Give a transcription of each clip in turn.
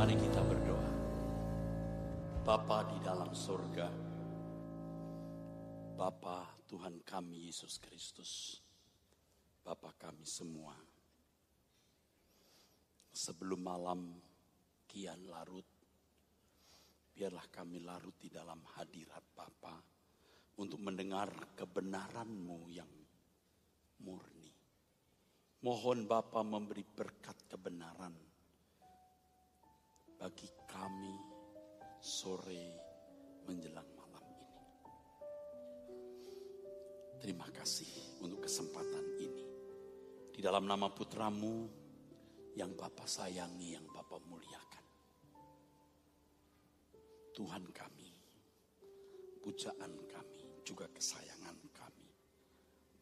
Mari kita berdoa. Bapa di dalam surga, Bapa Tuhan kami Yesus Kristus, Bapa kami semua. Sebelum malam kian larut, biarlah kami larut di dalam hadirat Bapa untuk mendengar kebenaran-Mu yang murni. Mohon Bapa memberi berkat kebenaran bagi kami sore menjelang malam ini. Terima kasih untuk kesempatan ini. Di dalam nama Putra-Mu yang Bapa sayangi, yang Bapa muliakan. Tuhan kami, pujaan kami, juga kesayangan kami.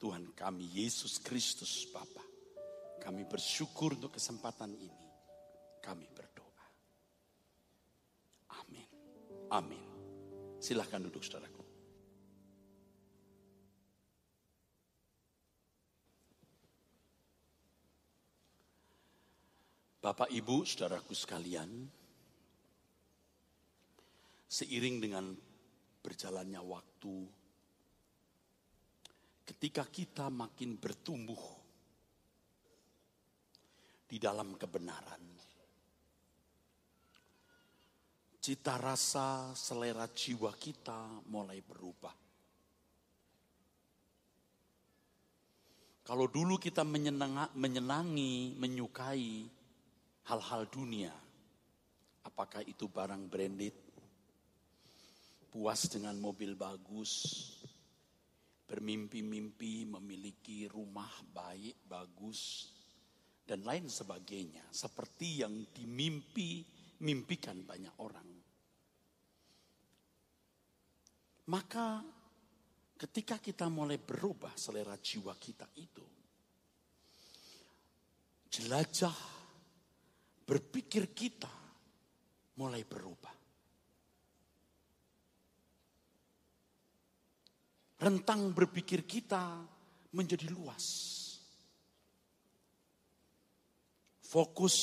Tuhan kami Yesus Kristus Bapa. Kami bersyukur untuk kesempatan ini. Kami berdoa. Amin. Amin. Silahkan duduk saudaraku. Bapak Ibu saudaraku sekalian, seiring dengan berjalannya waktu, ketika kita makin bertumbuh di dalam kebenaran, cita rasa selera jiwa kita mulai berubah. Kalau dulu kita menyenangi, menyukai hal-hal dunia, apakah itu barang branded, puas dengan mobil bagus, bermimpi-mimpi memiliki rumah baik, bagus, dan lain sebagainya, seperti yang dimimpikan banyak orang. Maka ketika kita mulai berubah selera jiwa kita itu, jelajah berpikir kita mulai berubah. Rentang berpikir kita menjadi luas. Fokus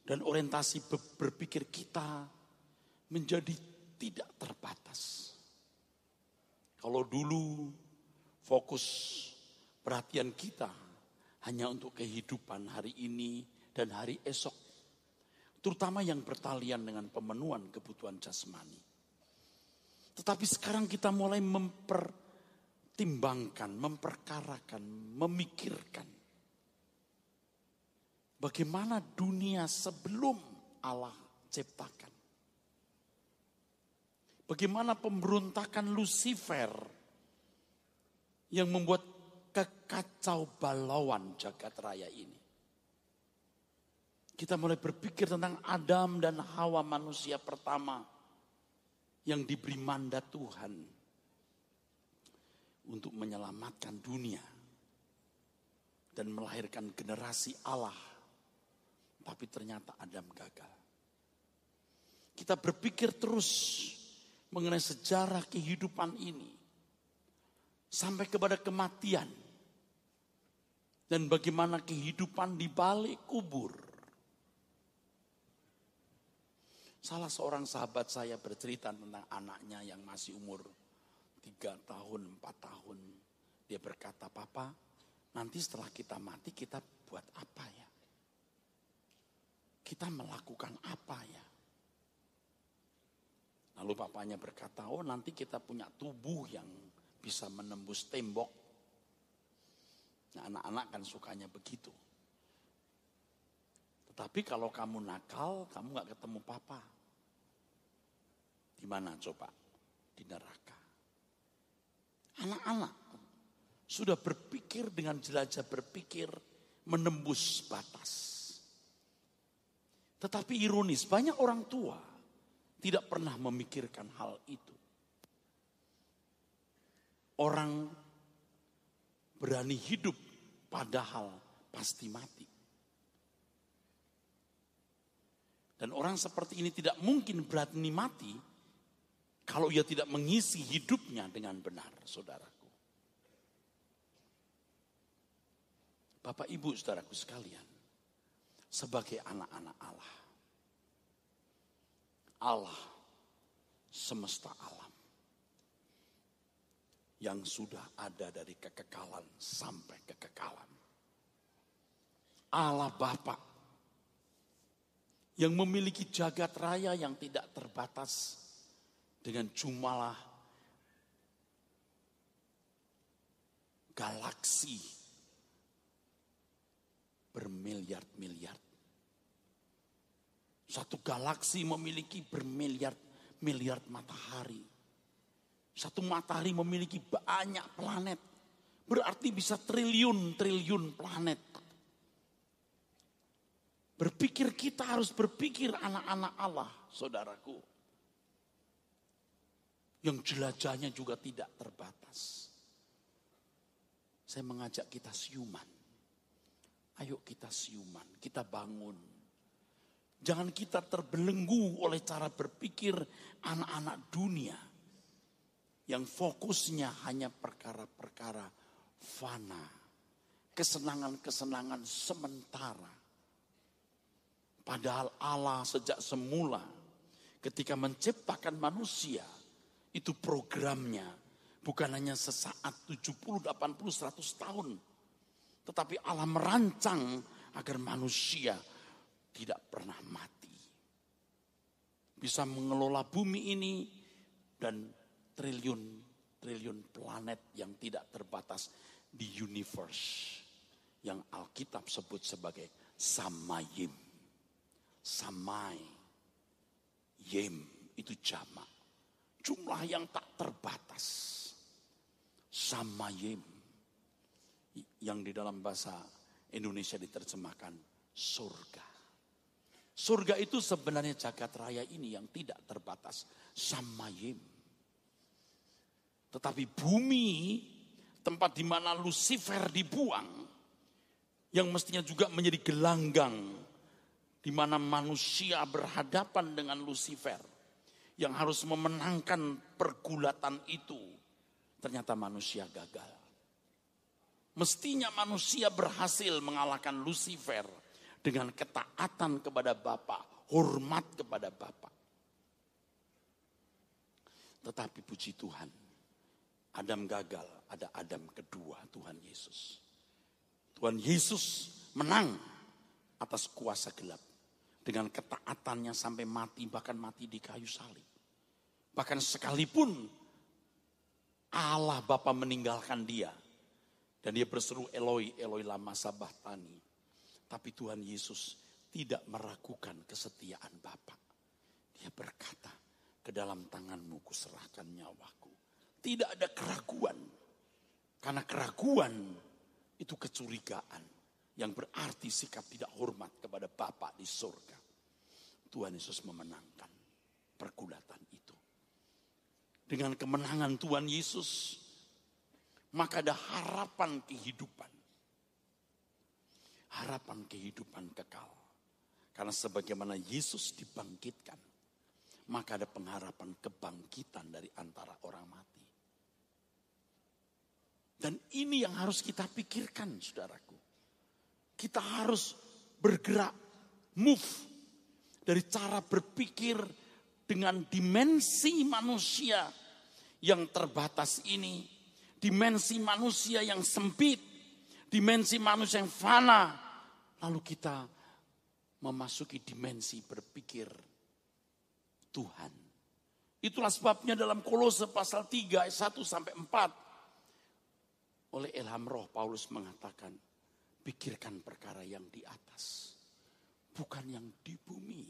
dan orientasi berpikir kita menjadi tidak terbatas. Kalau dulu fokus perhatian kita hanya untuk kehidupan hari ini dan hari esok, terutama yang bertalian dengan pemenuhan kebutuhan jasmani. Tetapi sekarang kita mulai mempertimbangkan, memperkarakan, memikirkan bagaimana dunia sebelum Allah ciptakan. Bagaimana pemberontakan Lucifer yang membuat kekacau balauan jagat raya ini. Kita mulai berpikir tentang Adam dan Hawa, manusia pertama yang diberi mandat Tuhan untuk menyelamatkan dunia dan melahirkan generasi Allah. Tapi ternyata Adam gagal. Kita berpikir terus mengenai sejarah kehidupan ini sampai kepada kematian dan bagaimana kehidupan di balik kubur. Salah seorang sahabat saya bercerita tentang anaknya yang masih umur 3 tahun, 4 tahun. Dia berkata, "Papa, nanti setelah kita mati kita buat apa ya? Kita melakukan apa ya?" Lalu papanya berkata, "Oh, nanti kita punya tubuh yang bisa menembus tembok." Nah, anak-anak kan sukanya begitu. Tetapi kalau kamu nakal, kamu gak ketemu papa. Di mana coba? Di neraka. Anak-anak sudah berpikir dengan jelajah berpikir menembus batas. Tetapi ironis, banyak orang tua tidak pernah memikirkan hal itu. Orang berani hidup padahal pasti mati. Dan orang seperti ini tidak mungkin berani mati kalau ia tidak mengisi hidupnya dengan benar, saudaraku. Bapak Ibu saudaraku sekalian, sebagai anak-anak Allah, Allah semesta alam yang sudah ada dari kekekalan sampai kekekalan. Allah Bapa yang memiliki jagat raya yang tidak terbatas dengan jumlah galaksi bermiliar-miliar. Satu galaksi memiliki bermiliar-miliar matahari. Satu matahari memiliki banyak planet. Berarti bisa triliun-triliun planet. Kita harus berpikir anak-anak Allah, saudaraku. Yang jelajahnya juga tidak terbatas. Saya mengajak kita siuman. Ayo kita siuman, kita bangun. Jangan kita terbelenggu oleh cara berpikir anak-anak dunia. Yang fokusnya hanya perkara-perkara fana. Kesenangan-kesenangan sementara. Padahal Allah sejak semula ketika menciptakan manusia. Itu programnya. Bukan hanya sesaat 70, 80, 100 tahun. Tetapi Allah merancang agar manusia tidak pernah mati. Bisa mengelola bumi ini dan triliun-triliun planet yang tidak terbatas di universe. Yang Alkitab sebut sebagai samayim. Samai. Yem itu jamak. Jumlah yang tak terbatas. Samayim. Yang di dalam bahasa Indonesia diterjemahkan surga. Surga itu sebenarnya jagat raya ini yang tidak terbatas. Samayim. Tetapi bumi, tempat di mana Lucifer dibuang, yang mestinya juga menjadi gelanggang, di mana manusia berhadapan dengan Lucifer, yang harus memenangkan pergulatan itu, ternyata manusia gagal. Mestinya manusia berhasil mengalahkan Lucifer, dengan ketaatan kepada Bapa, hormat kepada Bapa. Tetapi puji Tuhan, Adam gagal, ada Adam kedua, Tuhan Yesus. Tuhan Yesus menang atas kuasa gelap. Dengan ketaatannya sampai mati, bahkan mati di kayu salib. Bahkan sekalipun Allah Bapa meninggalkan dia. Dan dia berseru Eloi, Eloi lama sabachthani. Tapi Tuhan Yesus tidak meragukan kesetiaan Bapa. Dia berkata, ke dalam tanganmu kuserahkan nyawaku. Tidak ada keraguan. Karena keraguan itu kecurigaan. Yang berarti sikap tidak hormat kepada Bapa di surga. Tuhan Yesus memenangkan pergulatan itu. Dengan kemenangan Tuhan Yesus, maka ada harapan kehidupan. Harapan kehidupan kekal. Karena sebagaimana Yesus dibangkitkan, maka ada pengharapan kebangkitan dari antara orang mati. Dan ini yang harus kita pikirkan, saudaraku. Kita harus bergerak, move dari cara berpikir dengan dimensi manusia yang terbatas ini, dimensi manusia yang sempit, dimensi manusia yang fana. Lalu kita memasuki dimensi berpikir Tuhan. Itulah sebabnya dalam Kolose pasal 3 ayat 1 sampai 4. Oleh ilham roh Paulus mengatakan, pikirkan perkara yang di atas, bukan yang di bumi.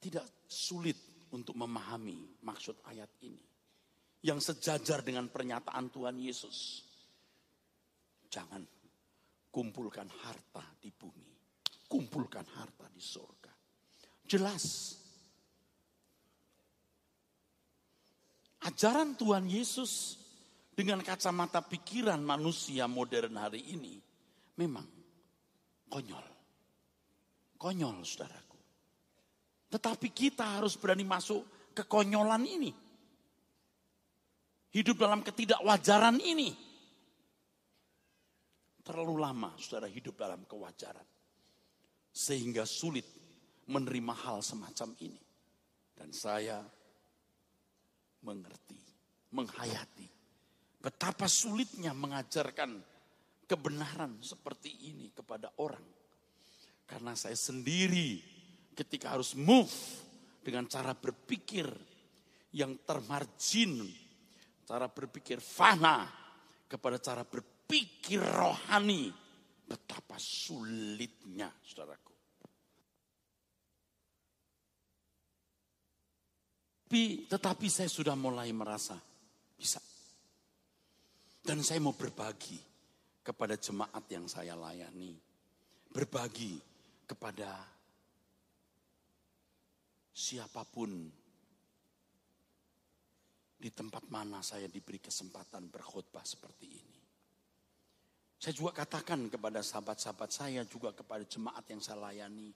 Tidak sulit untuk memahami maksud ayat ini. Yang sejajar dengan pernyataan Tuhan Yesus. Jangan kumpulkan harta di bumi. Kumpulkan harta di surga. Jelas. Ajaran Tuhan Yesus dengan kacamata pikiran manusia modern hari ini memang konyol. Konyol, saudaraku. Tetapi kita harus berani masuk ke konyolan ini. Hidup dalam ketidakwajaran ini. Terlalu lama saudara hidup dalam kewajaran. sehingga sulit menerima hal semacam ini. Dan saya mengerti, menghayati betapa sulitnya mengajarkan kebenaran seperti ini kepada orang. Karena saya sendiri ketika harus move dengan cara berpikir yang termargin, cara berpikir fana kepada cara berpikir rohani, betapa sulitnya, saudaraku. Tetapi saya sudah mulai merasa bisa. Dan saya mau berbagi kepada jemaat yang saya layani. Berbagi kepada siapapun di tempat mana saya diberi kesempatan berkhotbah seperti ini. Saya juga katakan kepada sahabat-sahabat saya, juga kepada jemaat yang saya layani.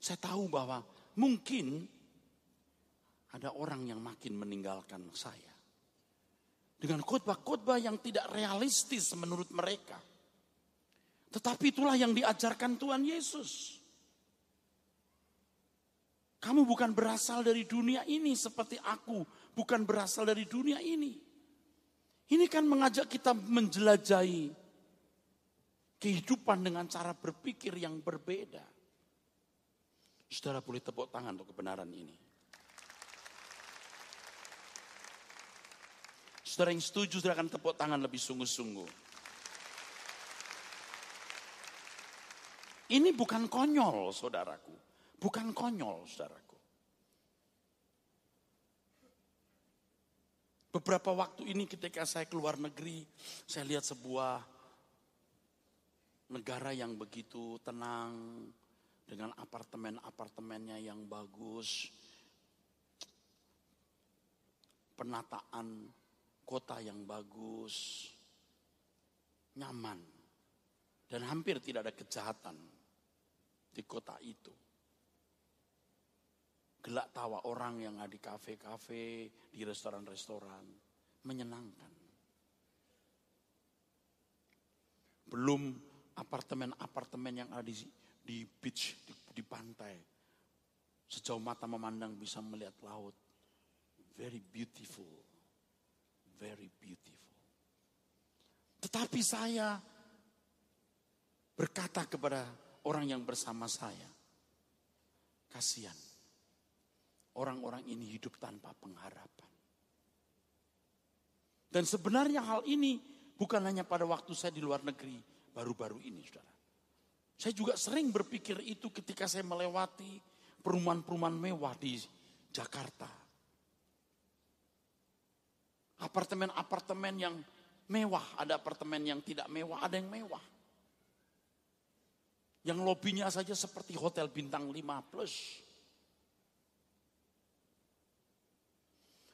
Saya tahu bahwa mungkin ada orang yang makin meninggalkan saya. Dengan khotbah-khotbah yang tidak realistis menurut mereka. Tetapi itulah yang diajarkan Tuhan Yesus. Kamu bukan berasal dari dunia ini seperti aku bukan berasal dari dunia ini. Ini kan mengajak kita menjelajahi kehidupan dengan cara berpikir yang berbeda. Saudara boleh tepuk tangan untuk kebenaran ini. Saudara yang setuju, saudara akan tepuk tangan lebih sungguh-sungguh. Ini bukan konyol, saudaraku. Bukan konyol, saudaraku. Beberapa waktu ini ketika saya keluar negeri, saya lihat sebuah negara yang begitu tenang, dengan apartemen-apartemennya yang bagus, penataan kota yang bagus, nyaman, dan hampir tidak ada kejahatan di kota itu. Gelak tawa orang yang ada di kafe-kafe, di restoran-restoran, menyenangkan. Belum apartemen-apartemen yang ada di beach, di pantai. Sejauh mata memandang bisa melihat laut. Very beautiful. Very beautiful. Tetapi saya berkata kepada orang yang bersama saya, kasihan. Orang-orang ini hidup tanpa pengharapan. Dan sebenarnya hal ini bukan hanya pada waktu saya di luar negeri, baru-baru ini, saudara. Saya juga sering berpikir itu ketika saya melewati perumahan-perumahan mewah di Jakarta. Apartemen-apartemen yang mewah, ada apartemen yang tidak mewah, ada yang mewah. Yang lobinya saja seperti hotel bintang 5 plus.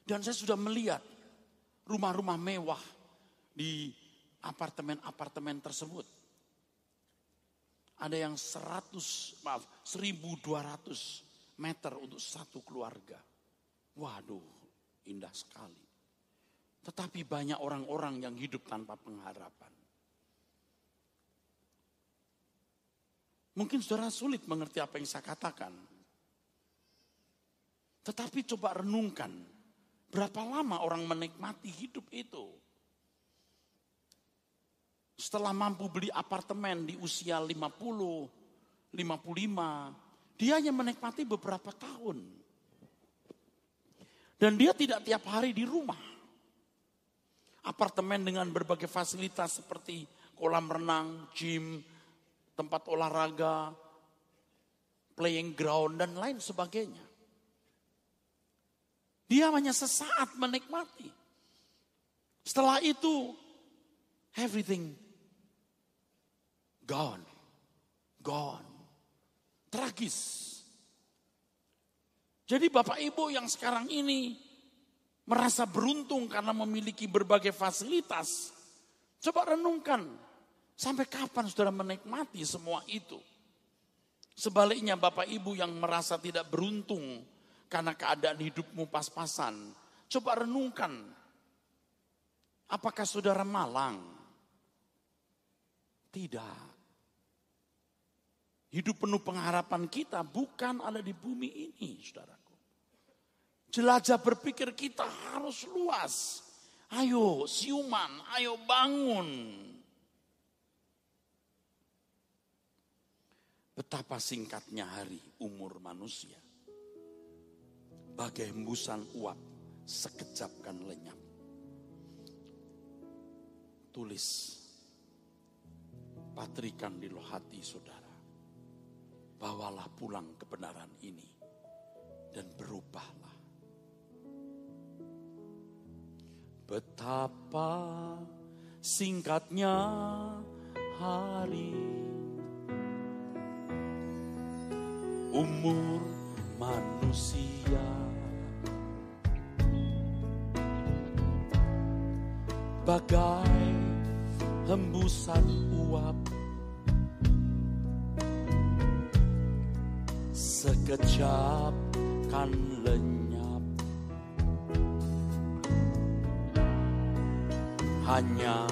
Dan saya sudah melihat rumah-rumah mewah di apartemen-apartemen tersebut. Ada yang 1.200 meter untuk satu keluarga. Waduh, indah sekali. Tetapi banyak orang-orang yang hidup tanpa pengharapan. Mungkin saudara sulit mengerti apa yang saya katakan. Tetapi coba renungkan. Berapa lama orang menikmati hidup itu? Setelah mampu beli apartemen di usia 50, 55. Dia hanya menikmati beberapa tahun. Dan dia tidak tiap hari di rumah. Apartemen dengan berbagai fasilitas seperti kolam renang, gym, tempat olahraga, playing ground, dan lain sebagainya. Dia hanya sesaat menikmati. Setelah itu, everything gone. Tragis. Jadi Bapak Ibu yang sekarang ini merasa beruntung karena memiliki berbagai fasilitas. Coba renungkan, sampai kapan saudara menikmati semua itu? Sebaliknya Bapak Ibu yang merasa tidak beruntung karena keadaan hidupmu pas-pasan. Coba renungkan, apakah saudara malang? Tidak. Hidup penuh pengharapan kita bukan ada di bumi ini, saudaraku. Jelajah berpikir kita harus luas. Ayo siuman, ayo bangun. Betapa singkatnya hari umur manusia. Bagai hembusan uap, sekejap kan lenyap. Tulis, patrikan di loh hati saudara. Bawalah pulang kebenaran ini dan berubahlah. Betapa singkatnya hari, umur manusia. Bagai hembusan uap, sekejap kan lenyap. Hanya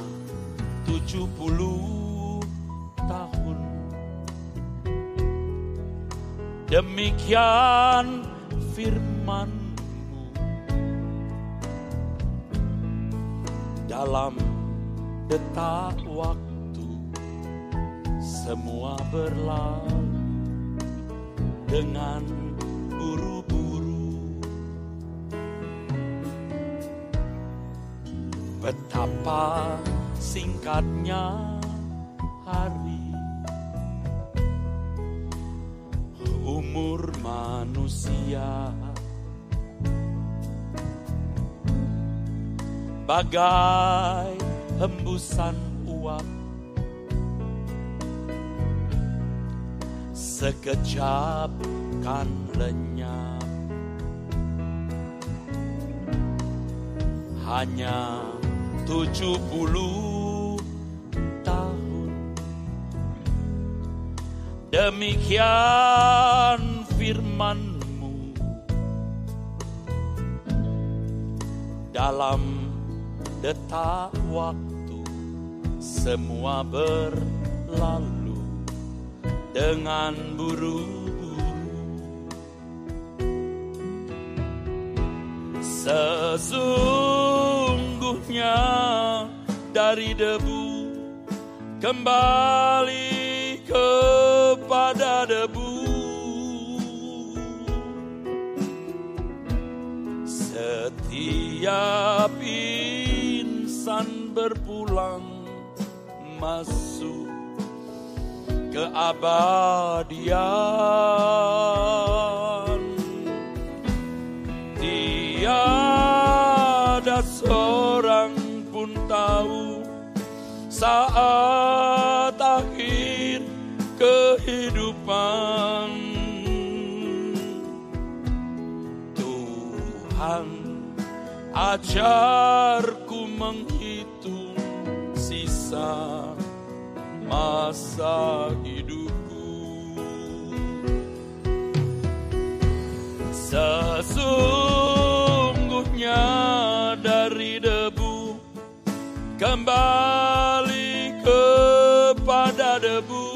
70 tahun. Demikian firman-Mu. Dalam detak waktu semua berlalu dengan buru-buru. Betapa singkatnya hari, umur manusia. Bagai hembusan uap, sekejap kan lenyap. Hanya 70 tahun. Demikian firman-Mu. Dalam detak waktu semua berlalu dengan buru-buru. Sesungguhnya dari debu kembali kepada debu. Setiap insan berpulang masuk keabadian. Tiada seorang pun tahu saat akhir kehidupan. Tuhan, ajarku menghitung sisa masa hidupku. Sesungguhnya dari debu kembali kepada debu.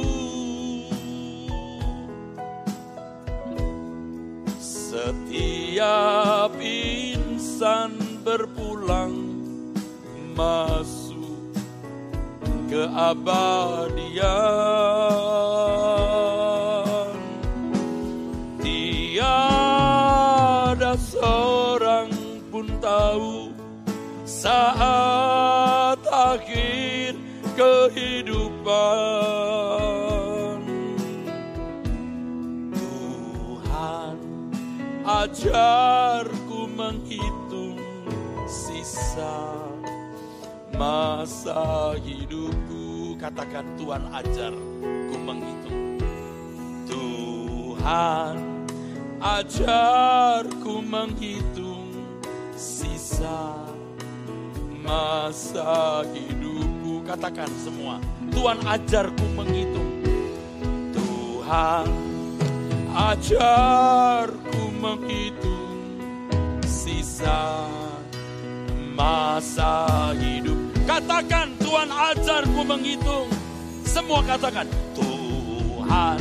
Setiap insan berpulang masuk keabadian. Tiada seorang pun tahu saat akhir kehidupan. Tuhan, ajarku menghitung sisa masa hidupku. Katakan, Tuhan ajarku menghitung. Tuhan, ajarku menghitung sisa masa hidupku. Katakan semua, Tuhan ajarku menghitung. Tuhan, ajarku menghitung sisa masa hidup. Katakan, Tuhan ajarku menghitung. Semua katakan, Tuhan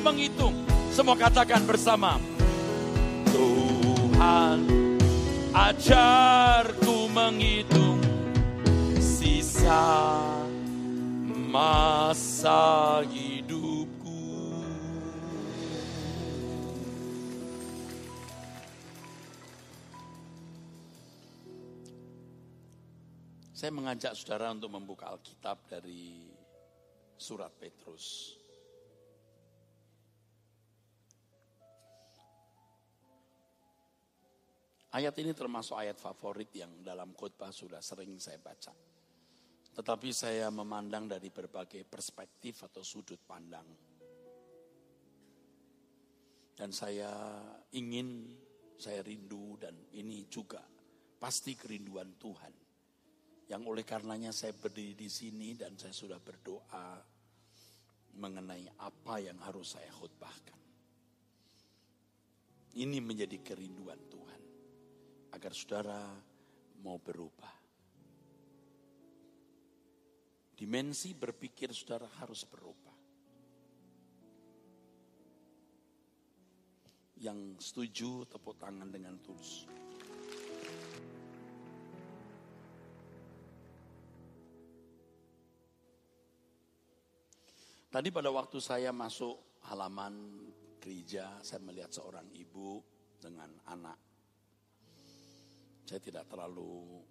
menghitung. Semua katakan bersama. Tuhan, ajarku menghitung sisa masa hidupku. Saya mengajak saudara untuk membuka Alkitab dari surat Petrus. Ayat ini termasuk ayat favorit yang dalam khotbah sudah sering saya baca. Tetapi saya memandang dari berbagai perspektif atau sudut pandang. Dan saya rindu dan ini juga pasti kerinduan Tuhan. Yang oleh karenanya saya berdiri di sini dan saya sudah berdoa mengenai apa yang harus saya khotbahkan. Ini menjadi kerinduan Tuhan. Agar saudara mau berubah. Dimensi berpikir saudara harus berubah. Yang setuju tepuk tangan dengan tulus. Tadi pada waktu saya masuk halaman gereja, saya melihat seorang ibu dengan anak. Saya tidak terlalu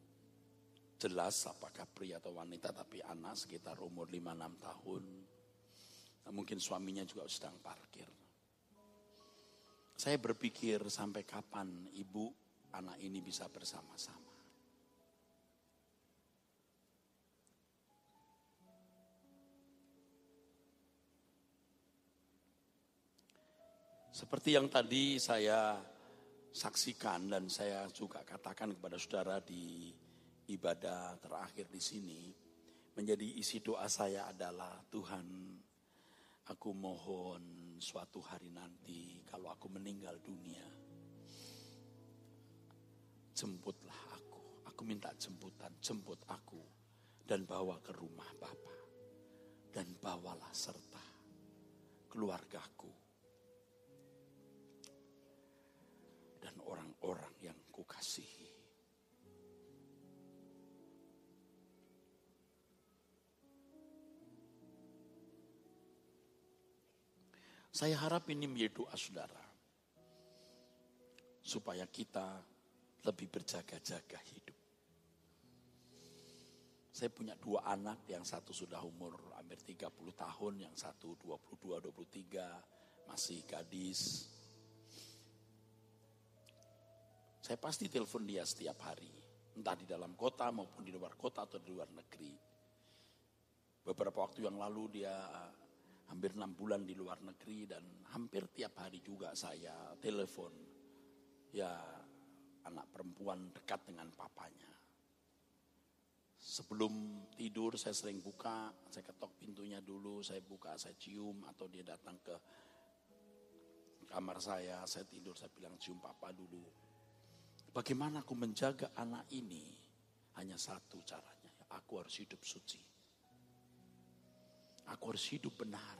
jelas apakah pria atau wanita, tapi anak sekitar umur 5-6 tahun. Mungkin suaminya juga sedang parkir. Saya berpikir sampai kapan ibu anak ini bisa bersama-sama. Seperti yang tadi saya saksikan dan saya juga katakan kepada saudara di ibadah terakhir di sini, menjadi isi doa saya adalah, Tuhan, aku mohon suatu hari nanti kalau aku meninggal dunia, jemputlah aku. Aku minta jemputan, jemput aku dan bawa ke rumah Bapa dan bawalah serta keluargaku. Dan orang-orang yang kukasihi. Saya harap ini menjadi doa saudara. Supaya kita lebih berjaga-jaga hidup. Saya punya 2 anak, yang satu sudah umur hampir 30 tahun, yang satu 22-23, masih gadis. Saya pasti telepon dia setiap hari. Entah di dalam kota maupun di luar kota atau di luar negeri. Beberapa waktu yang lalu dia hampir 6 bulan di luar negeri. Dan hampir tiap hari juga saya telepon. Ya, anak perempuan dekat dengan papanya. Sebelum tidur saya sering buka. Saya ketok pintunya dulu. Saya buka, saya cium. Atau dia datang ke kamar saya tidur, saya bilang cium papa dulu. Bagaimana aku menjaga anak ini? Hanya satu caranya. Aku harus hidup suci. Aku harus hidup benar.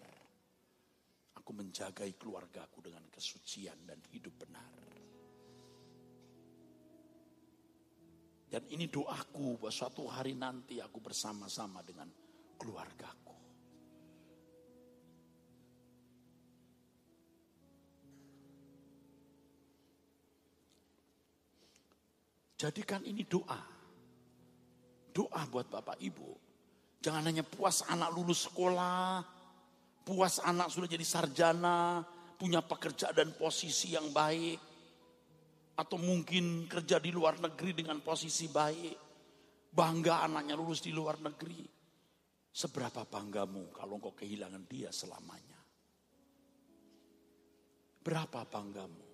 Aku menjagai keluargaku dengan kesucian dan hidup benar. Dan ini doaku bahwa suatu hari nanti aku bersama-sama dengan keluargaku. Jadikan ini doa. Doa buat Bapak Ibu. Jangan hanya puas anak lulus sekolah, puas anak sudah jadi sarjana, punya pekerjaan dan posisi yang baik. Atau mungkin kerja di luar negeri dengan posisi baik. Bangga anaknya lulus di luar negeri. Seberapa banggamu kalau engkau kehilangan dia selamanya? Berapa banggamu?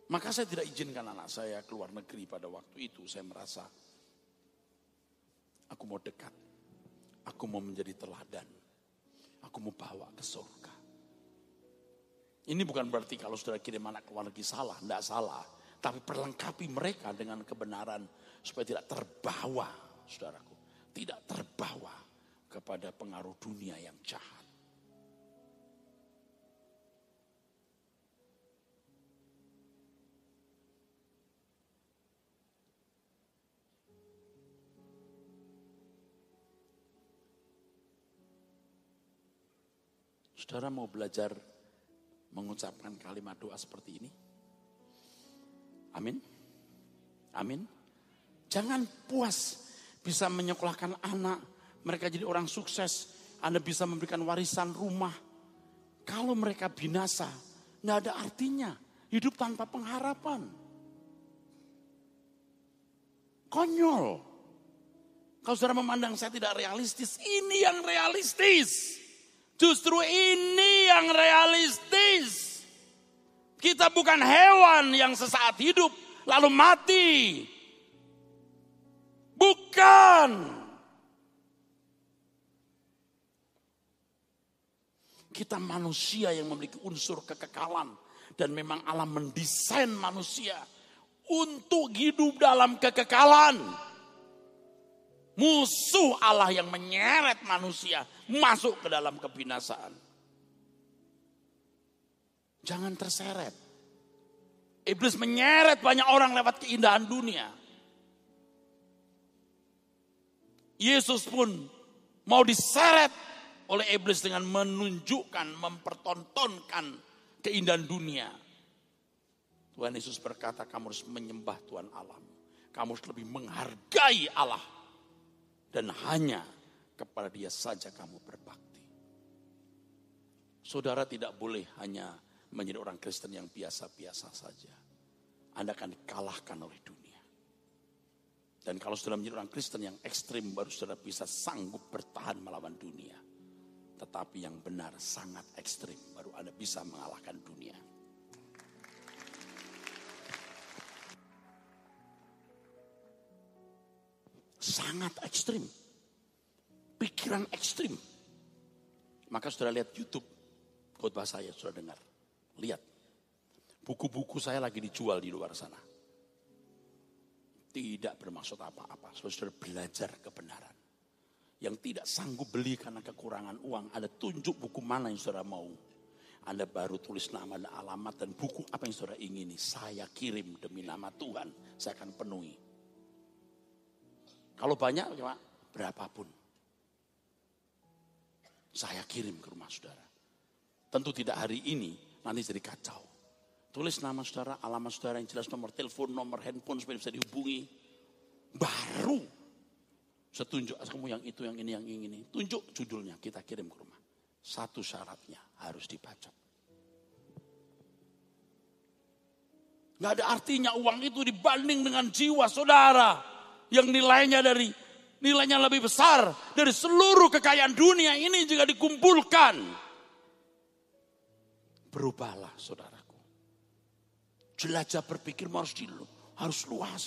Maka saya tidak izinkan anak saya keluar negeri pada waktu itu. Saya merasa aku mau dekat. Aku mau menjadi teladan. Aku mau bawa ke surga. Ini bukan berarti kalau saudara kirim anak keluar negeri salah. Tidak salah. Tapi perlengkapi mereka dengan kebenaran. Supaya tidak terbawa, saudaraku. Tidak terbawa kepada pengaruh dunia yang jahat. Saudara mau belajar mengucapkan kalimat doa seperti ini? Amin. Amin. Jangan puas bisa menyekolahkan anak, mereka jadi orang sukses. Anda bisa memberikan warisan rumah. Kalau mereka binasa, nggak ada artinya. Hidup tanpa pengharapan. Konyol. Kalau saudara memandang saya tidak realistis, ini yang realistis. Justru ini yang realistis. Kita bukan hewan yang sesaat hidup lalu mati. Bukan. Kita manusia yang memiliki unsur kekekalan. Dan memang Allah mendesain manusia untuk hidup dalam kekekalan. Musuh Allah yang menyeret manusia masuk ke dalam kebinasaan. Jangan terseret. Iblis menyeret banyak orang lewat keindahan dunia. Yesus pun mau diseret oleh iblis dengan menunjukkan, mempertontonkan keindahan dunia. Tuhan Yesus berkata, kamu harus menyembah Tuhan Allahmu. Kamu harus lebih menghargai Allah. Dan hanya kepada Dia saja kamu berbakti. Saudara tidak boleh hanya menjadi orang Kristen yang biasa-biasa saja. Anda akan dikalahkan oleh dunia. Dan kalau saudara menjadi orang Kristen yang ekstrim, baru saudara bisa sanggup bertahan melawan dunia. Tetapi yang benar sangat ekstrim, baru Anda bisa mengalahkan dunia. Sangat ekstrim. Pikiran ekstrim. Maka saudara lihat YouTube. Khotbah saya, saudara dengar. Lihat. Buku-buku saya lagi dijual di luar sana. Tidak bermaksud apa-apa. Saudara belajar kebenaran. Yang tidak sanggup beli karena kekurangan uang. Anda tunjuk buku mana yang saudara mau. Anda baru tulis nama dan alamat dan buku apa yang saudara ingini. Saya kirim demi nama Tuhan. Saya akan penuhi. Kalau banyak, berapapun. Saya kirim ke rumah saudara. Tentu tidak hari ini, nanti jadi kacau. Tulis nama saudara, alamat saudara yang jelas, nomor telepon, nomor handphone supaya bisa dihubungi. Baru. Setunjuk, kamu yang itu, yang ini, yang ini. Tunjuk judulnya, kita kirim ke rumah. Satu syaratnya, harus dibacok. Gak ada artinya uang itu dibanding dengan jiwa saudara. Yang nilainya lebih besar dari seluruh kekayaan dunia ini jika dikumpulkan. Berubahlah saudaraku. Jelajah berpikir harus luas.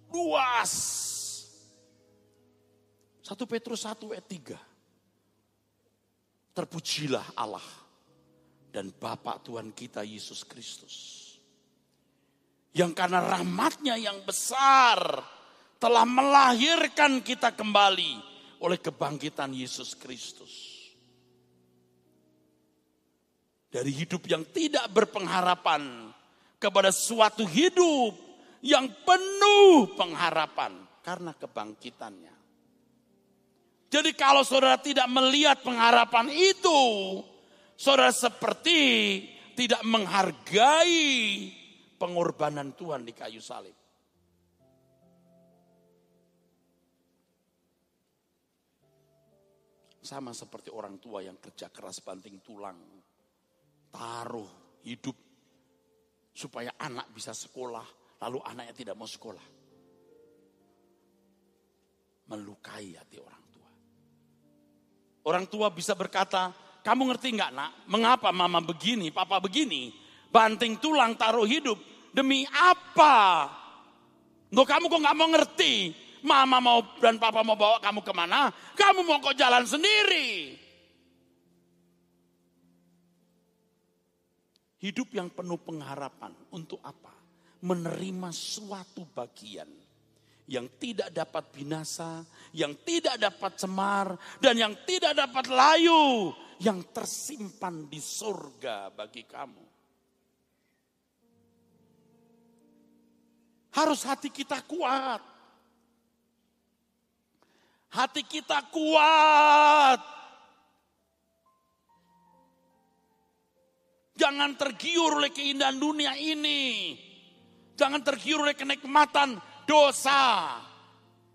Luas. 1 Petrus 1 ayat 3. Terpujilah Allah dan Bapa Tuhan kita Yesus Kristus. Yang karena rahmatnya yang besar telah melahirkan kita kembali oleh kebangkitan Yesus Kristus. Dari hidup yang tidak berpengharapan kepada suatu hidup yang penuh pengharapan karena kebangkitannya. Jadi kalau saudara tidak melihat pengharapan itu, saudara seperti tidak menghargai pengorbanan Tuhan di kayu salib. Sama seperti orang tua yang kerja keras banting tulang. Taruh hidup supaya anak bisa sekolah. Lalu anaknya tidak mau sekolah. Melukai hati orang tua. Orang tua bisa berkata, kamu ngerti gak nak? Mengapa mama begini, papa begini? Banting tulang taruh hidup. Demi apa? Loh kamu kok gak mau ngerti? Mama mau dan papa mau bawa kamu kemana? Kamu mau kok jalan sendiri? Hidup yang penuh pengharapan untuk apa? Menerima suatu bagian yang tidak dapat binasa, yang tidak dapat cemar, dan yang tidak dapat layu, yang tersimpan di surga bagi kamu. Harus hati kita kuat. Hati kita kuat. Jangan tergiur oleh keindahan dunia ini. Jangan tergiur oleh kenikmatan dosa,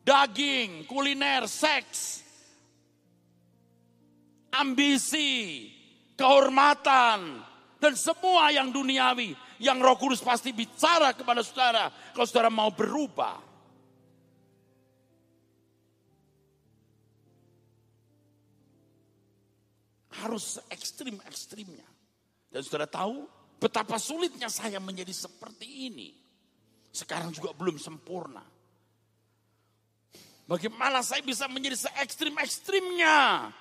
daging, kuliner, seks, ambisi, kehormatan, dan semua yang duniawi. Yang Roh Kudus pasti bicara kepada saudara kalau saudara mau berubah. Harus ekstrim-ekstrimnya. Dan saudara tahu betapa sulitnya saya menjadi seperti ini. Sekarang juga belum sempurna. Bagaimana saya bisa menjadi se-ekstrim-ekstrimnya?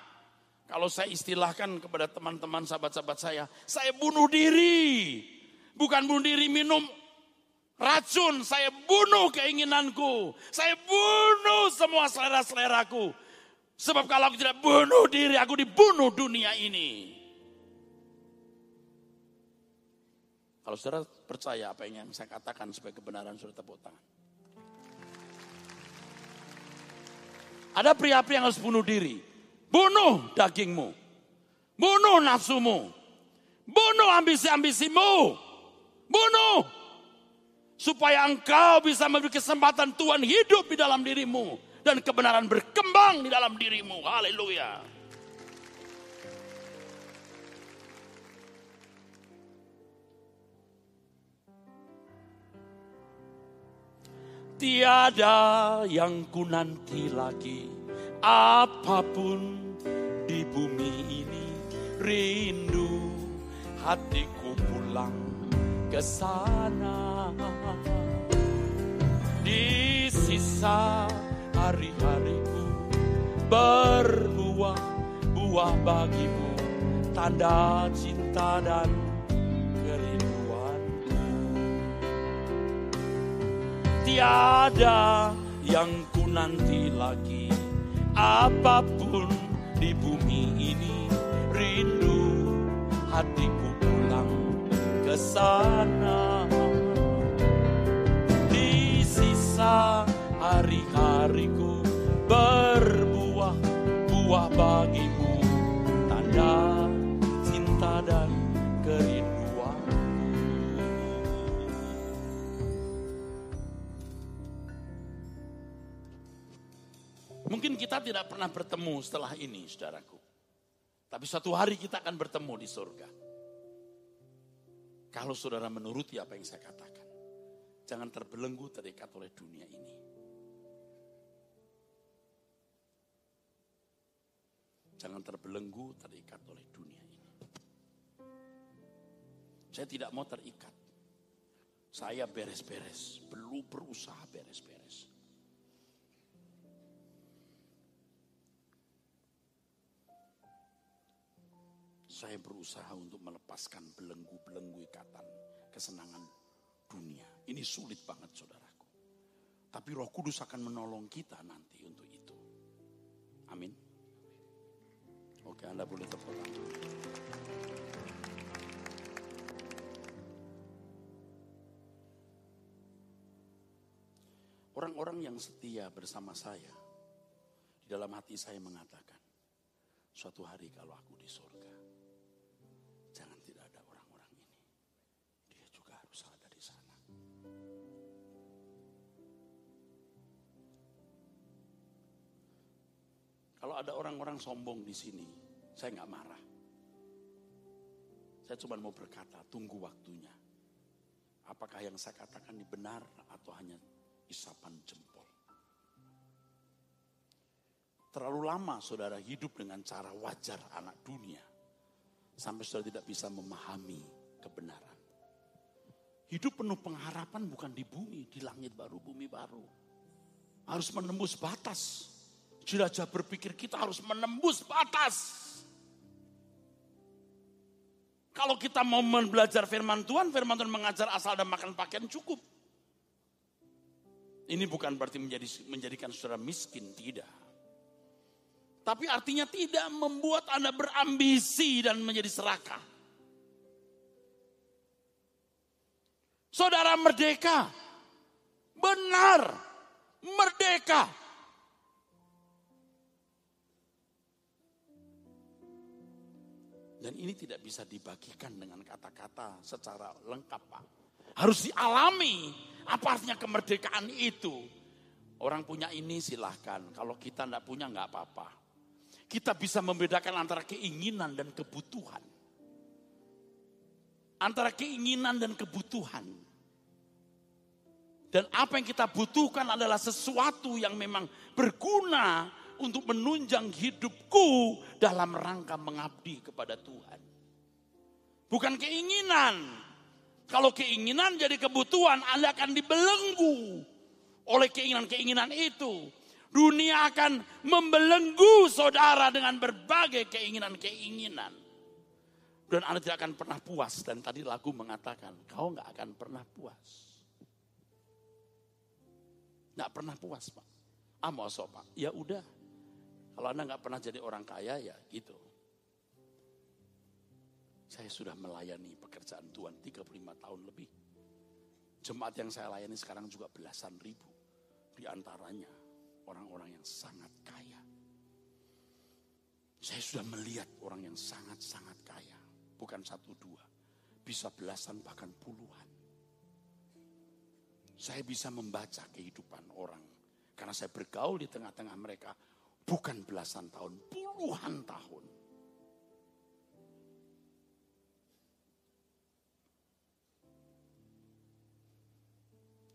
Kalau saya istilahkan kepada teman-teman sahabat-sahabat saya bunuh diri. Bukan bunuh diri minum racun, saya bunuh keinginanku. Saya bunuh semua selera-seleraku. Sebab kalau aku tidak bunuh diri, aku dibunuh dunia ini. Kalau saudara percaya apa yang saya katakan sebagai kebenaran, saudara tepuk tangan. Ada pria-pria yang harus bunuh diri. Bunuh dagingmu. Bunuh nafsumu. Bunuh ambisi-ambisimu. Bunuh. Supaya engkau bisa memberi kesempatan Tuhan hidup di dalam dirimu. Dan kebenaran berkembang di dalam dirimu. Haleluya. Tiada yang ku nanti lagi, apapun di bumi ini. Rindu hatiku pulang ke sana. Di sisa hari-hariku berbuah-buah bagimu, tanda cinta dan tiada yang ku nanti lagi, apapun di bumi ini. Rindu hatiku pulang ke sana. Di sisa hari-hariku berbuah-buah bagimu, tanda cinta dan kerinduan. Mungkin kita tidak pernah bertemu setelah ini, saudaraku. Tapi suatu hari kita akan bertemu di surga. Kalau saudara menuruti apa yang saya katakan. Jangan terbelenggu terikat oleh dunia ini. Jangan terbelenggu terikat oleh dunia ini. Saya tidak mau terikat. Saya beres-beres, perlu berusaha beres-beres. Saya berusaha untuk melepaskan belenggu-belenggu ikatan kesenangan dunia. Ini sulit banget saudaraku. Tapi Roh Kudus akan menolong kita nanti untuk itu. Amin. Oke, Anda boleh tepuk tangan. Orang-orang yang setia bersama saya, di dalam hati saya mengatakan, suatu hari kalau aku di surga, jangan tidak ada orang-orang ini. Dia juga harus ada di sana. Kalau ada orang-orang sombong di sini, saya nggak marah. Saya cuma mau berkata, tunggu waktunya. Apakah yang saya katakan ini benar atau hanya isapan jempol? Terlalu lama saudara hidup dengan cara wajar anak dunia. Sampai saudara tidak bisa memahami kebenaran. Hidup penuh pengharapan bukan di bumi, di langit baru, bumi baru. Harus menembus batas. Jelajah berpikir kita harus menembus batas. Kalau kita mau belajar firman Tuhan mengajar asal dan makan pakaian cukup. Ini bukan berarti menjadikan saudara miskin, tidak. Tapi artinya tidak membuat Anda berambisi dan menjadi serakah. Saudara merdeka. Benar. Merdeka. Dan ini tidak bisa dibagikan dengan kata-kata secara lengkap, Pak. Harus dialami apa artinya kemerdekaan itu. Orang punya ini silahkan, kalau kita tidak punya nggak apa-apa. Kita bisa membedakan antara keinginan dan kebutuhan. Antara keinginan dan kebutuhan. Dan apa yang kita butuhkan adalah sesuatu yang memang berguna untuk menunjang hidupku dalam rangka mengabdi kepada Tuhan. Bukan keinginan. Kalau keinginan jadi kebutuhan, Anda akan dibelenggu oleh keinginan-keinginan itu. Dunia akan membelenggu saudara dengan berbagai keinginan-keinginan. Dan Anda tidak akan pernah puas. Dan tadi lagu mengatakan, kau gak akan pernah puas. Gak pernah puas, Pak. Mau so, Pak? Ya udah. Kalau Anda gak pernah jadi orang kaya, ya gitu. Saya sudah melayani pekerjaan Tuhan 35 tahun lebih. Jemaat yang saya layani sekarang juga belasan ribu. Di antaranya orang-orang yang sangat kaya. Saya sudah melihat orang yang sangat-sangat kaya. Bukan satu dua. Bisa belasan bahkan puluhan. Saya bisa membaca kehidupan orang. Karena saya bergaul di tengah-tengah mereka. Bukan belasan tahun, puluhan tahun.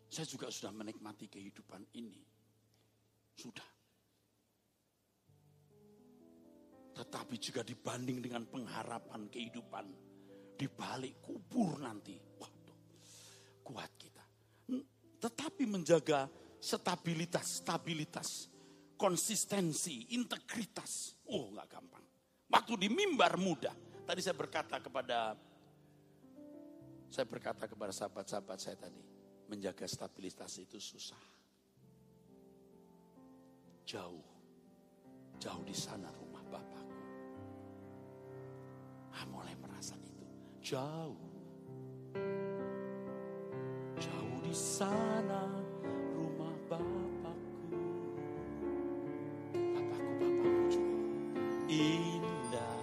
Saya juga sudah menikmati kehidupan ini. Sudah. Tetapi jika dibanding dengan pengharapan kehidupan di balik kubur nanti, waduh, kuat kita. Tetapi menjaga stabilitas, konsistensi, integritas. Gak gampang. Waktu di mimbar mudah. Tadi saya berkata kepada sahabat-sahabat saya tadi. Menjaga stabilitas itu susah. Jauh di sana rumah Bapakku. Mulai merasa itu. Jauh di sana rumah Bapakku. Bapakku juga indah.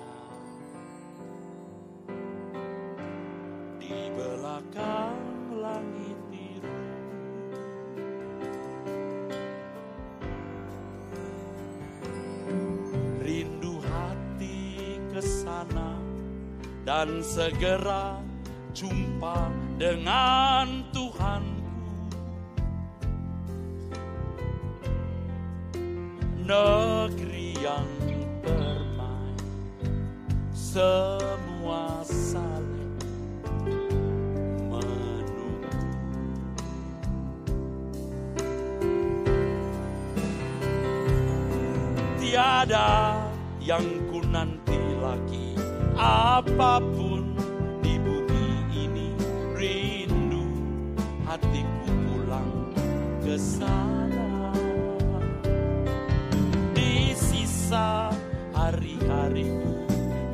Di belakang langit biru. Rindu hati ke sana dan segera jumpa dengan Tuhanku. Negeri yang permai, semua saling menunggu. Tiada yang ku nanti lagi, apapun di bumi ini. Rindu hatiku pulang ke sana. Di sisa hari-hariku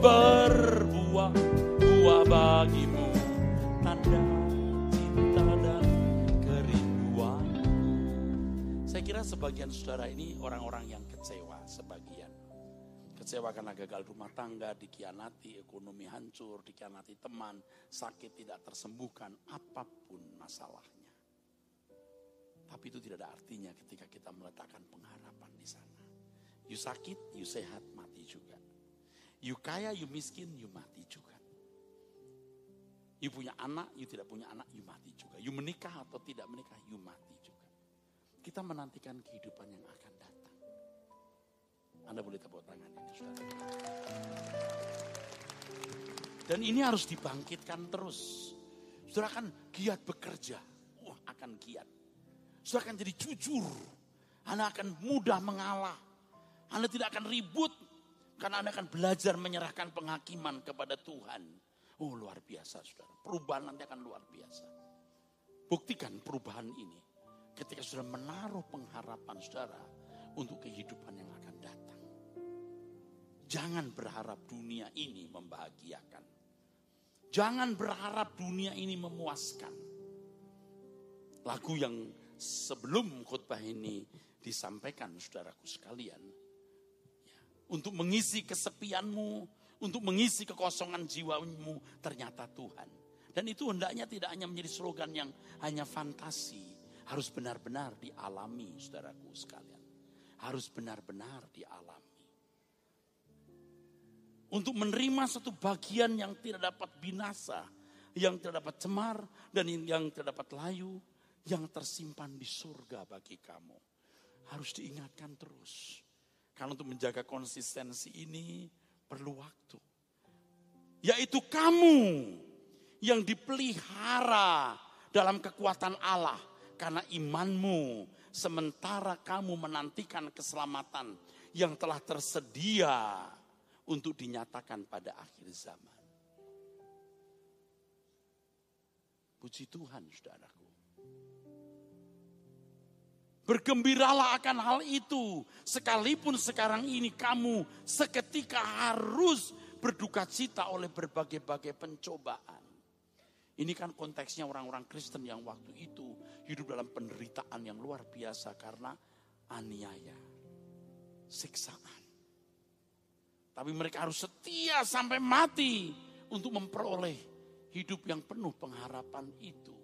berbuah buah bagimu, tanda cinta dan kerinduanku. Saya kira sebagian saudara ini orang-orang yang kecewa, sebagian. Kecewa karena gagal rumah tangga, dikhianati, ekonomi hancur, dikhianati teman, sakit tidak tersembuhkan, apapun masalahnya. Tapi itu tidak ada artinya ketika kita meletakkan pengharapan di sana. You sakit, you sehat, mati juga. You kaya, you miskin, you mati juga. You punya anak, you tidak punya anak, you mati juga. You menikah atau tidak menikah, you mati juga. Kita menantikan kehidupan yang akan datang. Anda boleh tepuk tangan ini, saudara. Dan ini harus dibangkitkan terus. Saudara akan giat bekerja. Akan giat. Saudara akan jadi jujur. Anda akan mudah mengalah. Anda tidak akan ribut. Karena Anda akan belajar menyerahkan penghakiman kepada Tuhan. Luar biasa, saudara. Perubahan nanti akan luar biasa. Buktikan perubahan ini. Ketika saudara menaruh pengharapan saudara untuk kehidupan yang akan datang. Jangan berharap dunia ini membahagiakan. Jangan berharap dunia ini memuaskan. Lagu yang sebelum khotbah ini disampaikan saudaraku sekalian. Untuk mengisi kesepianmu, Untuk mengisi kekosongan jiwamu ternyata Tuhan. Dan itu hendaknya tidak hanya menjadi slogan yang hanya fantasi. Harus benar-benar dialami, saudaraku sekalian. Harus benar-benar dialami. Untuk menerima satu bagian yang tidak dapat binasa, yang tidak dapat cemar, dan yang tidak dapat layu, yang tersimpan di surga bagi kamu. Harus diingatkan terus. Karena untuk menjaga konsistensi ini perlu waktu. Yaitu kamu yang dipelihara dalam kekuatan Allah. Karena imanmu sementara kamu menantikan keselamatan yang telah tersedia untuk dinyatakan pada akhir zaman. Puji Tuhan, saudaraku. Bergembiralah akan hal itu. Sekalipun sekarang ini kamu seketika harus berduka cita oleh berbagai-bagai pencobaan. Ini kan konteksnya orang-orang Kristen yang waktu itu hidup dalam penderitaan yang luar biasa karena aniaya, siksaan. Tapi mereka harus setia sampai mati untuk memperoleh hidup yang penuh pengharapan itu.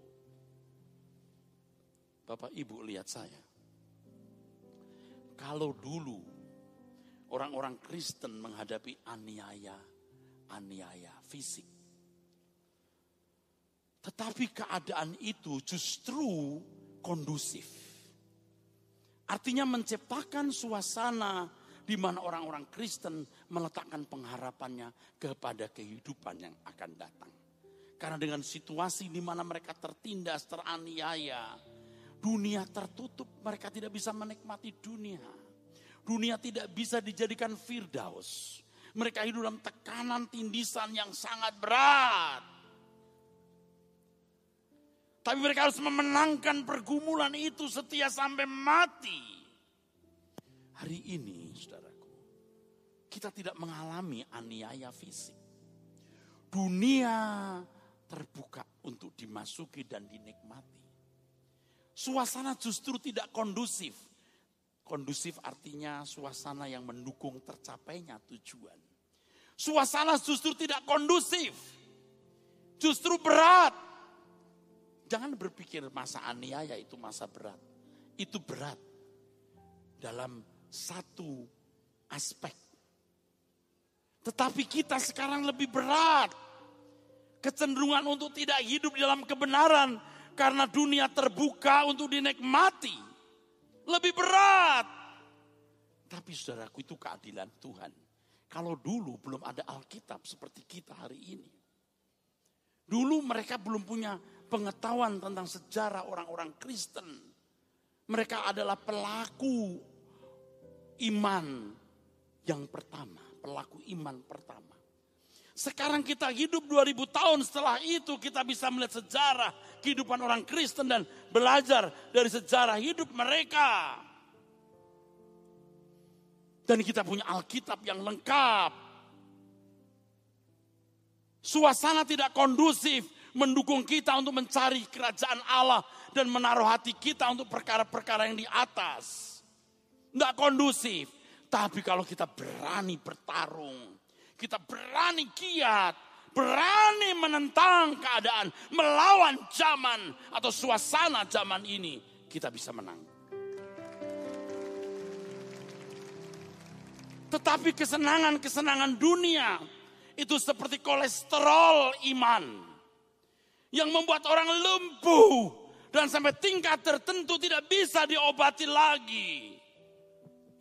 Bapak Ibu lihat saya. Kalau dulu orang-orang Kristen menghadapi aniaya fisik. Tetapi keadaan itu justru kondusif. Artinya menciptakan suasana di mana orang-orang Kristen meletakkan pengharapannya kepada kehidupan yang akan datang. Karena dengan situasi di mana mereka tertindas, teraniaya, dunia tertutup, mereka tidak bisa menikmati dunia. Dunia tidak bisa dijadikan firdaus. Mereka hidup dalam tekanan tindisan yang sangat berat. Tapi mereka harus memenangkan pergumulan itu setia sampai mati. Hari ini, saudaraku, kita tidak mengalami aniaya fisik. Dunia terbuka untuk dimasuki dan dinikmati. Suasana justru tidak kondusif. Kondusif artinya suasana yang mendukung tercapainya tujuan. Suasana justru tidak kondusif. Justru berat. Jangan berpikir masa aniaya itu masa berat. Itu berat dalam satu aspek. Tetapi kita sekarang lebih berat. Kecenderungan untuk tidak hidup dalam kebenaran. Karena dunia terbuka untuk dinikmati. Lebih berat. Tapi saudaraku, itu keadilan Tuhan. Kalau dulu belum ada Alkitab seperti kita hari ini. Dulu mereka belum punya pengetahuan tentang sejarah orang-orang Kristen. Mereka adalah pelaku iman yang pertama. Pelaku iman pertama. Sekarang kita hidup 2000 tahun setelah itu kita bisa melihat sejarah kehidupan orang Kristen dan belajar dari sejarah hidup mereka. Dan kita punya Alkitab yang lengkap. Suasana tidak kondusif mendukung kita untuk mencari kerajaan Allah dan menaruh hati kita untuk perkara-perkara yang di atas. Tidak kondusif. Tapi kalau kita berani bertarung, kita berani giat, berani menentang keadaan, melawan zaman atau suasana zaman ini, kita bisa menang. Tetapi kesenangan-kesenangan dunia itu seperti kolesterol iman yang membuat orang lumpuh dan sampai tingkat tertentu tidak bisa diobati lagi.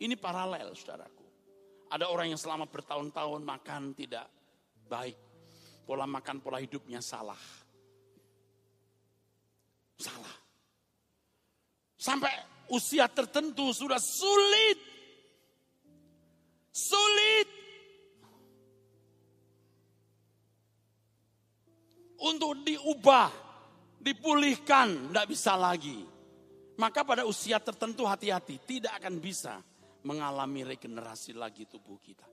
Ini paralel, saudaraku. Ada orang yang selama bertahun-tahun makan tidak baik. Pola makan, pola hidupnya salah. Salah. Sampai usia tertentu sudah sulit. Untuk diubah, dipulihkan, tidak bisa lagi. Maka pada usia tertentu hati-hati, tidak akan bisa mengalami regenerasi lagi tubuh kita.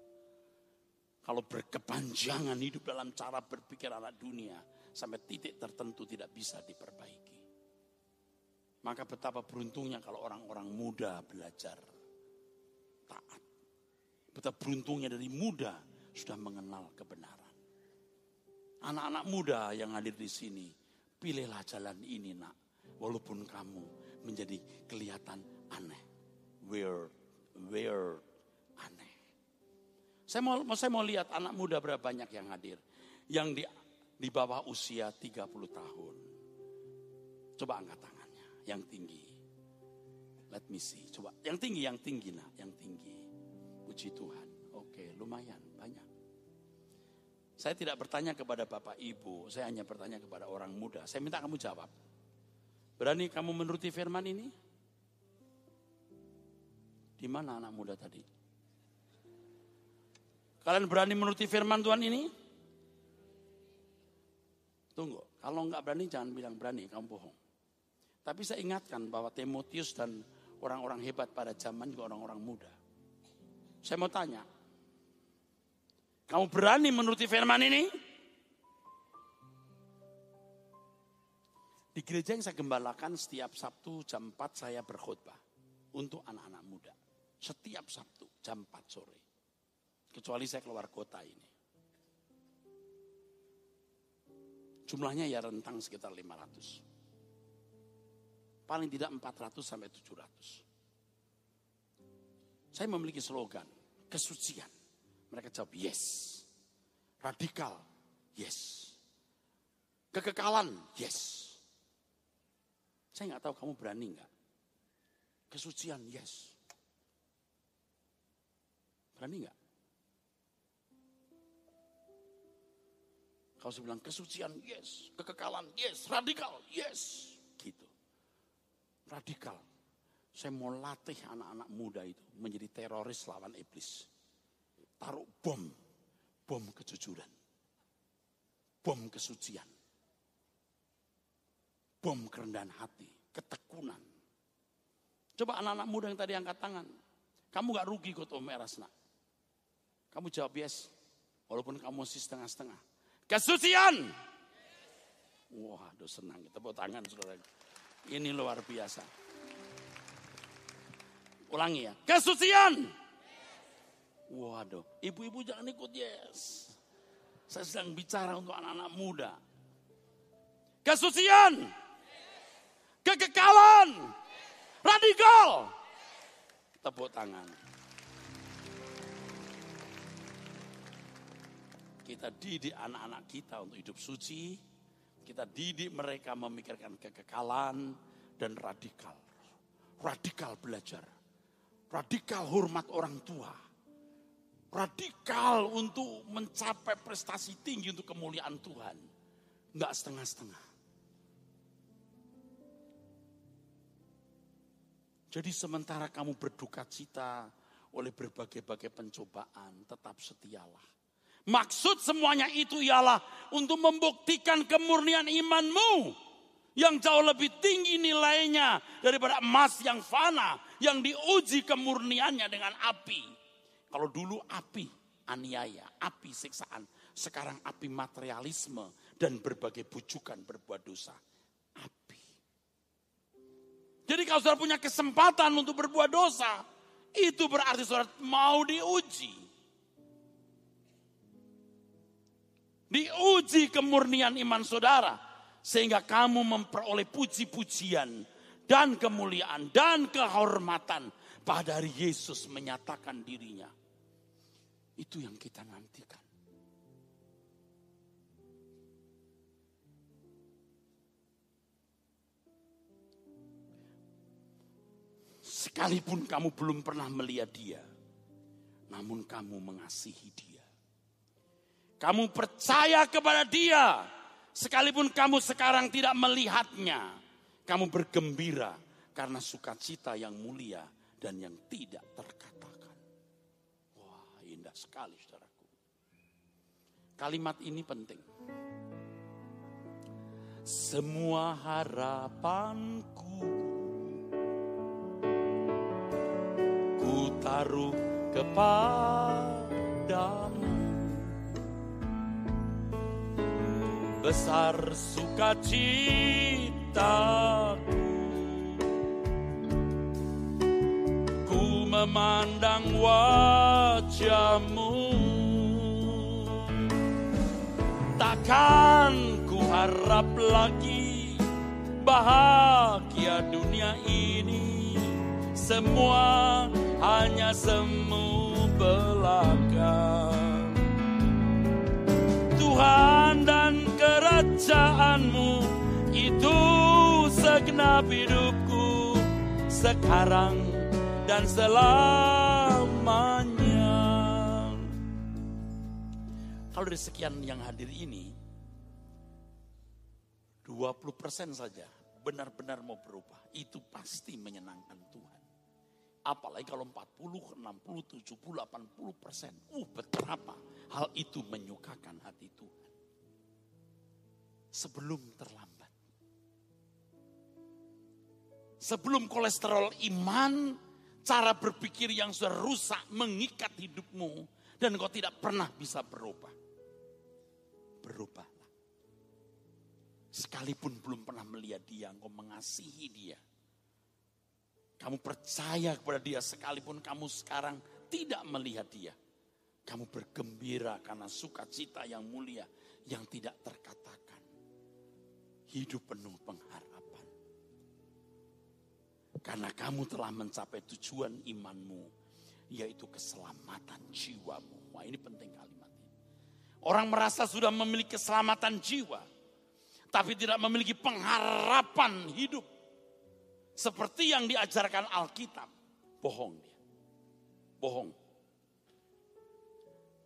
Kalau berkepanjangan hidup dalam cara berpikir anak dunia, sampai titik tertentu tidak bisa diperbaiki. Maka betapa beruntungnya kalau orang-orang muda belajar taat. Betapa beruntungnya dari muda sudah mengenal kebenaran. Anak-anak muda yang hadir di sini, pilihlah jalan ini nak. Walaupun kamu menjadi kelihatan aneh. Weird, aneh. Saya mau lihat anak muda berapa banyak yang hadir. Yang di bawah usia 30 tahun. Coba angkat tangannya, yang tinggi. Let me see, coba. Yang tinggi nak, yang tinggi. Puji Tuhan. Oke, lumayan, banyak. Saya tidak bertanya kepada Bapak Ibu, saya hanya bertanya kepada orang muda. Saya minta kamu jawab. Berani kamu menuruti firman ini? Di mana anak muda tadi? Kalian berani menuruti firman Tuhan ini? Tunggu, kalau enggak berani jangan bilang berani, kamu bohong. Tapi saya ingatkan bahwa Timotius dan orang-orang hebat pada zaman juga orang-orang muda. Saya mau tanya, kamu berani menuruti firman ini? Di gereja yang saya gembalakan setiap Sabtu jam 4 saya berkhotbah untuk anak-anak muda. Setiap Sabtu jam 4 sore. Kecuali saya keluar kota ini. Jumlahnya ya rentang sekitar 500. Paling tidak 400 sampai 700. Saya memiliki slogan, kesucian. Mereka jawab yes. Radikal, yes. Kekekalan, yes. Saya nggak tahu kamu berani nggak. Kesucian, yes. Berani nggak? Kalau saya bilang kesucian, yes. Kekekalan, yes. Radikal, yes. Gitu. Radikal. Saya mau latih anak-anak muda itu menjadi teroris lawan iblis. Taruh bom kejujuran. Bom kesucian. Bom kerendahan hati, ketekunan. Coba anak-anak muda yang tadi angkat tangan. Kamu gak rugi kok Om Erasna. Kamu jawab yes. Walaupun kamu masih setengah-setengah. Kesucian. Waduh senang. Tepuk tangan saudara. Ini luar biasa. Ulangi ya. Kesucian. Waduh. Ibu-ibu jangan ikut yes. Saya sedang bicara untuk anak-anak muda. Kesucian. Kekekalan. Radikal. Tepuk tangan. Kita didik anak-anak kita untuk hidup suci. Kita didik mereka memikirkan kekekalan dan radikal. Radikal belajar. Radikal hormat orang tua. Radikal untuk mencapai prestasi tinggi untuk kemuliaan Tuhan. Enggak setengah-setengah. Jadi sementara kamu berduka cita oleh berbagai-bagai pencobaan, tetap setialah. Maksud semuanya itu ialah untuk membuktikan kemurnian imanmu yang jauh lebih tinggi nilainya daripada emas yang fana, yang diuji kemurniannya dengan api. Kalau dulu api aniaya, api siksaan, sekarang api materialisme dan berbagai bujukan berbuat dosa. Api. Jadi kalau saudara punya kesempatan untuk berbuat dosa, itu berarti saudara mau diuji. Diuji kemurnian iman saudara. Sehingga kamu memperoleh puji-pujian dan kemuliaan dan kehormatan pada hari Yesus menyatakan dirinya. Itu yang kita nantikan. Sekalipun kamu belum pernah melihat dia, namun kamu mengasihi dia. Kamu percaya kepada dia, sekalipun kamu sekarang tidak melihatnya. Kamu bergembira karena sukacita yang mulia dan yang tidak terkatakan. Wah, indah sekali saudaraku. Kalimat ini penting. Semua harapanku ku taruh kepadamu. Besar sukacitaku, ku memandang wajah-Mu. Takkan ku harap lagi bahagia dunia ini, semua hanya semu belaka. Tuhan dan kerajaanmu itu segenap hidupku sekarang dan selamanya. Kalau dari sekian yang hadir ini, 20% saja benar-benar mau berubah. Itu pasti menyenangkan Tuhan. Apalagi kalau 40, 60, 70, 80%. Betapa hal itu menyukakan hati Tuhan. Sebelum terlambat. Sebelum kolesterol iman, cara berpikir yang sudah rusak mengikat hidupmu. Dan kau tidak pernah bisa berubah. Berubahlah. Sekalipun belum pernah melihat dia, engkau mengasihi dia. Kamu percaya kepada dia sekalipun kamu sekarang tidak melihat dia. Kamu bergembira karena sukacita yang mulia yang tidak terkatakan. Hidup penuh pengharapan. Karena kamu telah mencapai tujuan imanmu, yaitu keselamatan jiwamu. Wah, ini penting kalimat ini. Orang merasa sudah memiliki keselamatan jiwa, tapi tidak memiliki pengharapan hidup. Seperti yang diajarkan Alkitab. Bohong dia. Bohong.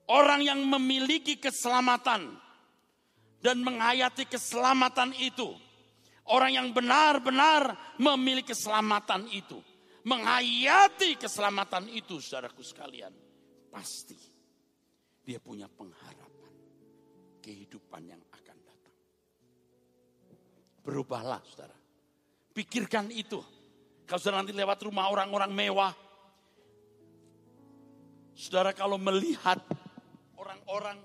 Orang yang memiliki keselamatan dan menghayati keselamatan itu. Orang yang benar-benar memiliki keselamatan itu. Menghayati keselamatan itu, saudaraku sekalian. Pasti dia punya pengharapan. Kehidupan yang akan datang. Berubahlah, saudara. Pikirkan itu. Kalau saudara nanti lewat rumah orang-orang mewah. Saudara kalau melihat orang-orang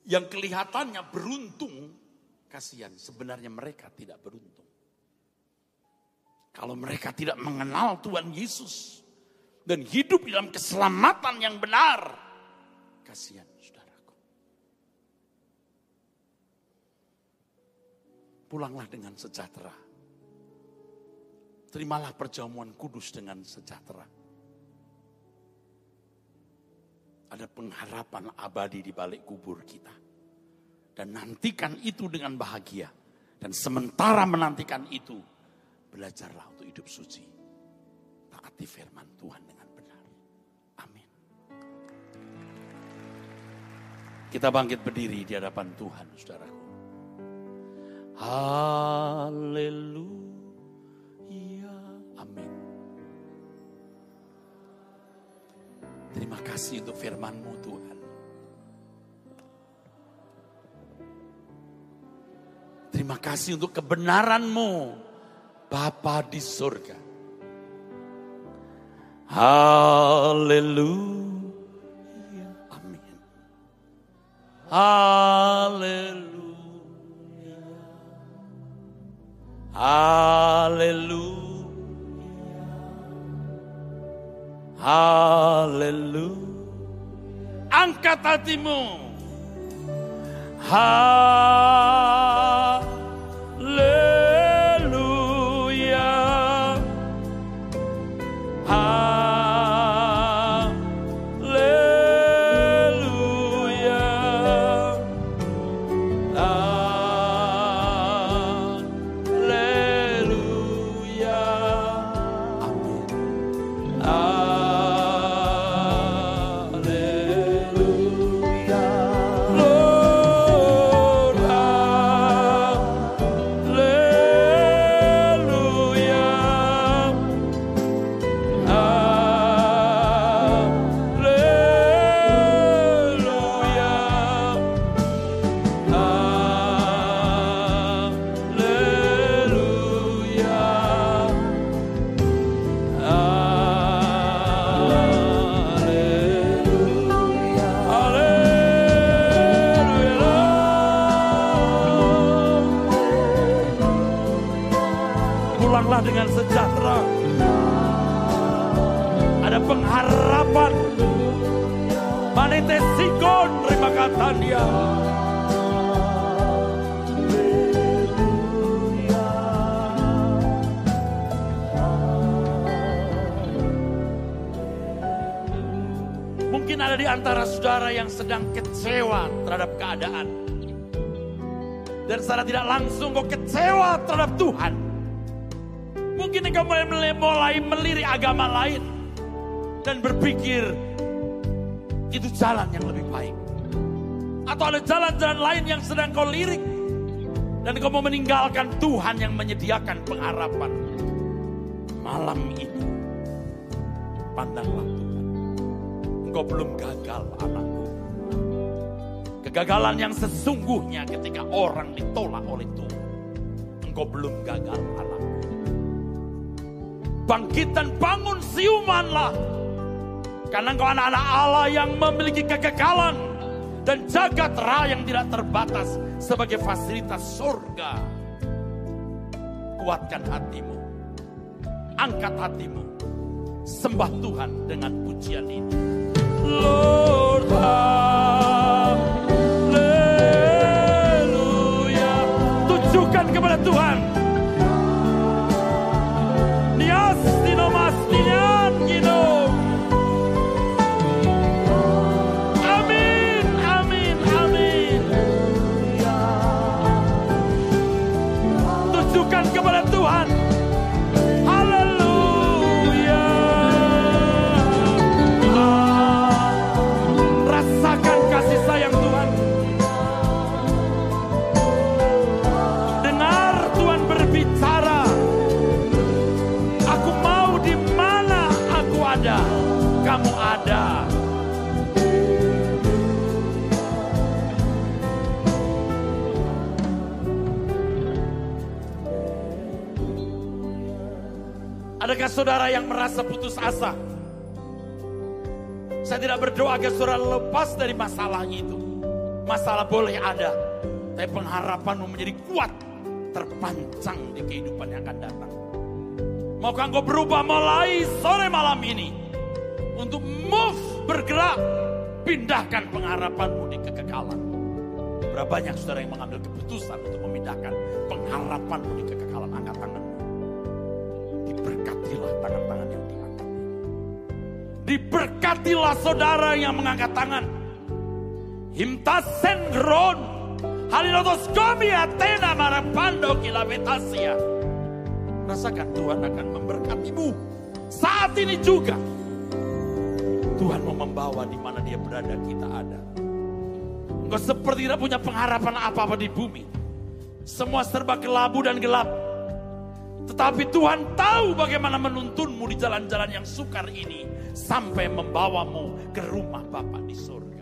yang kelihatannya beruntung, kasihan. Sebenarnya mereka tidak beruntung. Kalau mereka tidak mengenal Tuhan Yesus. Dan hidup dalam keselamatan yang benar. Kasihan. Pulanglah dengan sejahtera. Terimalah perjamuan kudus dengan sejahtera. Ada pengharapan abadi di balik kubur kita. Dan nantikan itu dengan bahagia. Dan sementara menantikan itu, belajarlah untuk hidup suci. Taati firman Tuhan dengan benar. Amin. Kita bangkit berdiri di hadapan Tuhan, saudaraku. Haleluya. Amin. Terima kasih untuk firman-Mu Tuhan. Terima kasih untuk kebenaran-Mu Bapa di surga. Haleluya. Amin. Haleluya. Haleluya. Haleluya. Angkat hatimu. Haleluya. pulanglah dengan sejahtera. Ada pengharapan Manete Sikon terima kata dia. Mungkin ada di antara saudara yang sedang kecewa terhadap keadaan. Dan secara tidak langsung kau kecewa terhadap Tuhan. Mungkin engkau mulai melirik agama lain. Dan berpikir itu jalan yang lebih baik. Atau ada jalan-jalan lain yang sedang kau lirik. Dan kau mau meninggalkan Tuhan yang menyediakan pengharapan. Malam ini pandanglah Tuhan. Engkau belum gagal anakku. Kegagalan yang sesungguhnya ketika orang ditolak oleh Tuhan. Engkau belum gagal anakku. Bangkit dan bangun siumanlah. Karena engkau anak-anak Allah yang memiliki kekekalan. Dan jagat raya yang tidak terbatas sebagai fasilitas surga. Kuatkan hatimu. Angkat hatimu. Sembah Tuhan dengan pujian ini. Lord, haleluya. Tujukan kepada Tuhan. Nias dinomastian gino. Amin, amin, amin. Tujukan kepada Tuhan. Kamu ada. Adakah saudara yang merasa putus asa? Saya tidak berdoa agar saudara lepas dari masalahnya itu. Masalah boleh ada, tapi pengharapanmu menjadi kuat, terpancang di kehidupan yang akan datang. Maukah engkau berubah mulai sore malam ini untuk move, bergerak, pindahkan pengharapanmu di kekekalan. Berapa banyak saudara yang mengambil keputusan untuk memindahkan pengharapanmu di kekekalan? Angkat tanganmu. Diberkatilah tangan-tangan yang diangkat. Diberkatilah saudara yang mengangkat tangan. Himtasen gron, halinotos komi atena marapando kilabetasia. Rasakan Tuhan akan memberkatimu. Saat ini juga Tuhan mau membawa di mana dia berada, kita ada. Engkau seperti tidak punya pengharapan apa-apa di bumi. Semua serba kelabu dan gelap. Tetapi Tuhan tahu bagaimana menuntunmu di jalan-jalan yang sukar ini. Sampai membawamu ke rumah Bapa di surga.